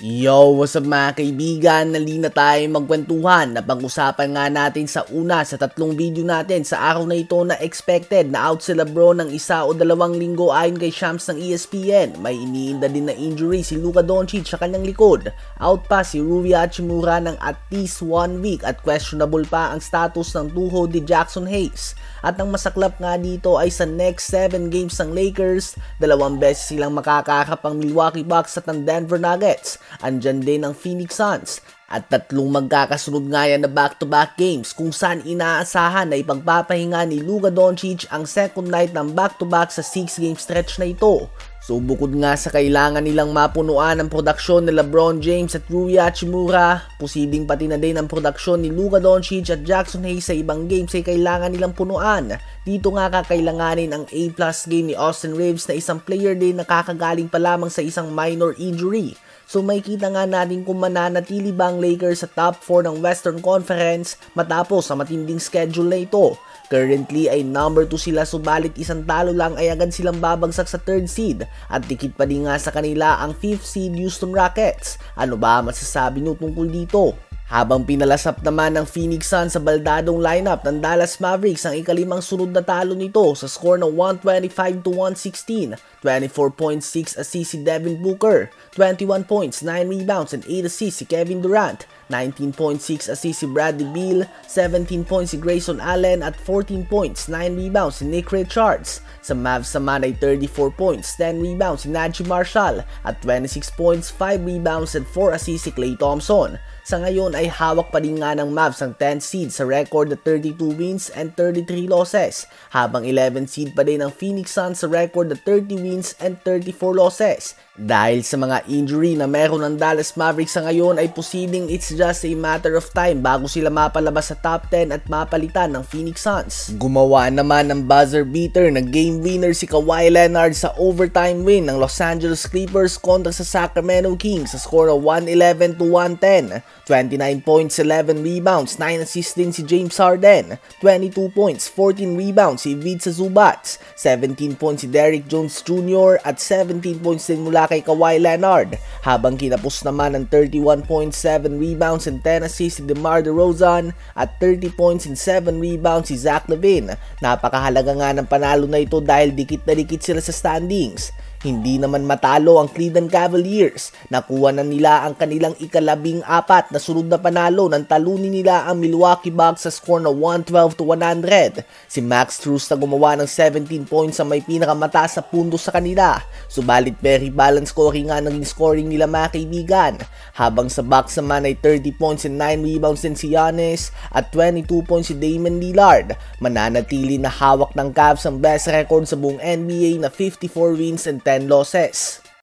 Yo, what's up mga kaibigan? Nalina tayo magkwentuhan. Napag-usapan nga natin sa una sa tatlong video natin sa araw na ito na expected na out si Lebron ng 1 o 2 linggo ayon kay Shams ng ESPN. May iniinda din na injury si Luka Doncic sa kanyang likod. Out pa si Rui Hachimura ng at least 1 week at questionable pa ang status ng tuhod ni Jackson Hayes. At ang masaklap nga dito ay sa next 7 games ng Lakers, 2 beses silang makakaharap ang Milwaukee Bucks at ang Denver Nuggets. Andyan din ang Phoenix Suns. At 3 magkakasunod nga yan na back-to-back games kung saan inaasahan na ipagpapahinga ni Luka Doncic ang second night ng back-to-back sa 6-game stretch na ito. So bukod nga sa kailangan nilang mapunuan ang produksyon ni LeBron James at Rui Hachimura, posibleng pati na din ang produksyon ni Luka Doncic at Jackson Hayes sa ibang games ay kailangan nilang punuan. Dito nga kakailanganin ang A+ game ni Austin Reeves na isang player din na kakagaling pa lamang sa isang minor injury. So makikita nga natin kung mananatili ba ang Lakers sa top 4 ng Western Conference matapos sa matinding schedule na ito. Currently ay number 2 sila, subalit isang talo lang ay agad silang babagsak sa 3rd seed at dikit pa din nga sa kanila ang 5th seed Houston Rockets. Ano ba masasabi nyo tungkol dito? Habang pinalasap naman ng Phoenix Suns sa baldadong lineup ng Dallas Mavericks ang ikalimang sunod na talo nito sa score na 125-116, 24.6 assists si Devin Booker, 21 points, 9 rebounds and 8 assists si Kevin Durant, 19.6 assists si Bradley Beal, 17 points si Grayson Allen at 14 points, 9 rebounds si Nick Richards. Sa Mavs naman ay 34 points, 10 rebounds si Najee Marshall at 26 points, 5 rebounds and 4 assists si Klay Thompson. Sa ngayon ay hawak pa din nga ng Mavs ang 10th seed sa record na 32 wins and 33 losses, habang 11th seed pa din ang Phoenix Suns sa record na 30 wins and 34 losses. Dahil sa mga injury na meron ng Dallas Mavericks sa ngayon ay posibleng it's just a matter of time bago sila mapalabas sa top 10 at mapalitan ng Phoenix Suns. Gumawa naman ng buzzer beater na game winner si Kawhi Leonard sa overtime win ng Los Angeles Clippers kontra sa Sacramento Kings sa score na 111-110. 29 points, 11 rebounds, 9 assists din si James Harden, 22 points, 14 rebounds si Ivica Zubac, 17 points si Derrick Jones Jr. at 17 points din mula kay Kawhi Leonard, habang kinapos naman ng 31.7 rebounds and 10 assists si DeMar DeRozan at 30 points and 7 rebounds si Zach LaVine. Napakahalaga nga ng panalo na ito dahil dikit na dikit sila sa standings. Hindi naman matalo ang Cleveland Cavaliers. Nakuha na nila ang kanilang ika-14 na sunod na panalo nang talunin nila ang Milwaukee Bucks sa score na 112-100. Si Max Strus na gumawa ng 17 points sa may pinakamataas na puntos sa kanila. Subalit very balanced scoring nga naging scoring nila mga kaibigan. Habang sa Bucks naman ay 30 points and 9 rebounds din si Giannis at 22 points si Damian Lillard. Mananatili na hawak ng Cavs ang best record sa buong NBA na 54 wins and 10 losses.